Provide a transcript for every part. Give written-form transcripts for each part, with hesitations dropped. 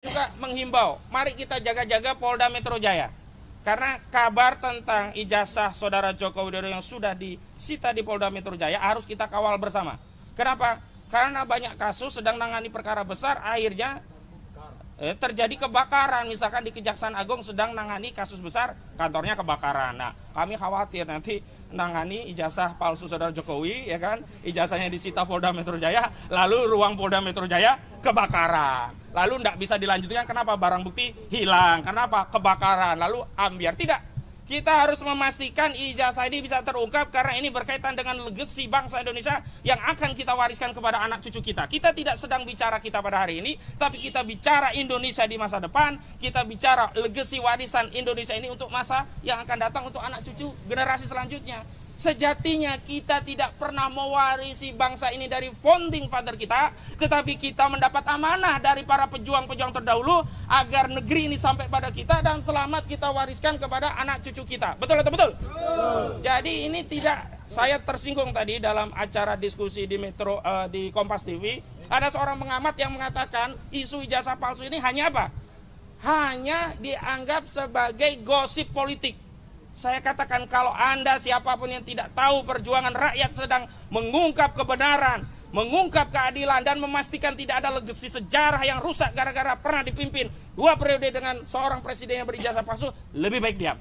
Juga menghimbau, mari kita jaga-jaga Polda Metro Jaya. Karena kabar tentang ijazah saudara Joko Widodo yang sudah disita di Polda Metro Jaya harus kita kawal bersama. Kenapa? Karena banyak kasus sedang nangani perkara besar, akhirnya terjadi kebakaran. Misalkan di Kejaksaan Agung sedang nangani kasus besar, kantornya kebakaran. Nah, kami khawatir nanti nangani ijazah palsu saudara Jokowi, ya kan? Ijazahnya disita Polda Metro Jaya, lalu ruang Polda Metro Jaya kebakaran. Lalu tidak bisa dilanjutkan, kenapa? Barang bukti hilang, kenapa? Kebakaran, lalu ambiar. Tidak. Kita harus memastikan ijazah ini bisa terungkap karena ini berkaitan dengan legasi bangsa Indonesia yang akan kita wariskan kepada anak cucu kita. Kita tidak sedang bicara kita pada hari ini, tapi kita bicara Indonesia di masa depan. Kita bicara legasi warisan Indonesia ini untuk masa yang akan datang, untuk anak cucu generasi selanjutnya. Sejatinya kita tidak pernah mewarisi bangsa ini dari founding father kita, tetapi kita mendapat amanah dari para pejuang-pejuang terdahulu agar negeri ini sampai pada kita dan selamat kita wariskan kepada anak cucu kita. Betul atau betul? Jadi ini tidak, saya tersinggung tadi dalam acara diskusi di Metro di Kompas TV, ada seorang pengamat yang mengatakan isu ijazah palsu ini hanya apa? Hanya dianggap sebagai gosip politik. Saya katakan, kalau Anda siapapun yang tidak tahu perjuangan rakyat sedang mengungkap kebenaran, mengungkap keadilan, dan memastikan tidak ada legasi sejarah yang rusak gara-gara pernah dipimpin 2 periode dengan seorang presiden yang berijazah palsu, lebih baik diam.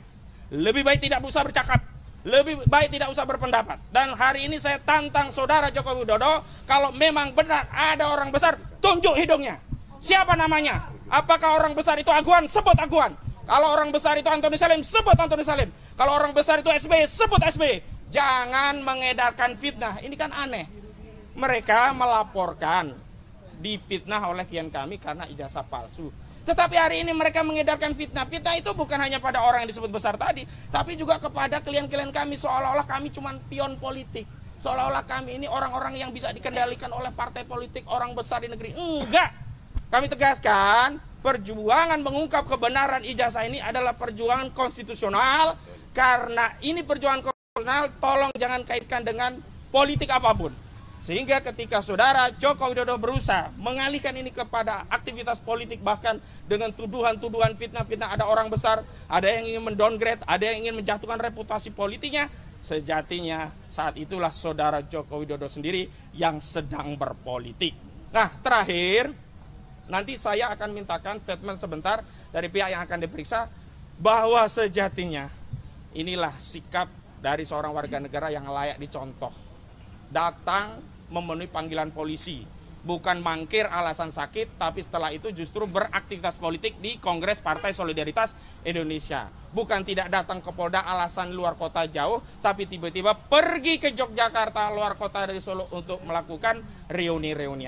Lebih baik tidak usah bercakap. Lebih baik tidak usah berpendapat. Dan hari ini saya tantang saudara Joko Widodo, kalau memang benar ada orang besar, tunjuk hidungnya. Siapa namanya? Apakah orang besar itu Aguan? Sebut Aguan. Kalau orang besar itu Antoni Salim, sebut Antoni Salim. Kalau orang besar itu SBY, sebut SBY. Jangan mengedarkan fitnah. Ini kan aneh. Mereka melaporkan difitnah oleh klien kami karena ijazah palsu. Tetapi hari ini mereka mengedarkan fitnah. Fitnah itu bukan hanya pada orang yang disebut besar tadi, tapi juga kepada klien-klien kami, seolah-olah kami cuma pion politik. Seolah-olah kami ini orang-orang yang bisa dikendalikan oleh partai politik, orang besar di negeri. Enggak. Kami tegaskan, perjuangan mengungkap kebenaran ijazah ini adalah perjuangan konstitusional. Karena ini perjuangan konstitusional, tolong jangan kaitkan dengan politik apapun. Sehingga ketika saudara Joko Widodo berusaha mengalihkan ini kepada aktivitas politik, bahkan dengan tuduhan-tuduhan fitnah-fitnah, ada orang besar, ada yang ingin mendowngrade, ada yang ingin menjatuhkan reputasi politiknya, sejatinya saat itulah saudara Joko Widodo sendiri yang sedang berpolitik. Nah, terakhir, nanti saya akan mintakan statement sebentar dari pihak yang akan diperiksa, bahwa sejatinya inilah sikap dari seorang warga negara yang layak dicontoh. Datang memenuhi panggilan polisi, bukan mangkir alasan sakit, tapi setelah itu justru beraktivitas politik di Kongres Partai Solidaritas Indonesia. Bukan tidak datang ke Polda alasan luar kota jauh, tapi tiba-tiba pergi ke Yogyakarta, luar kota dari Solo, untuk melakukan reuni-reunian.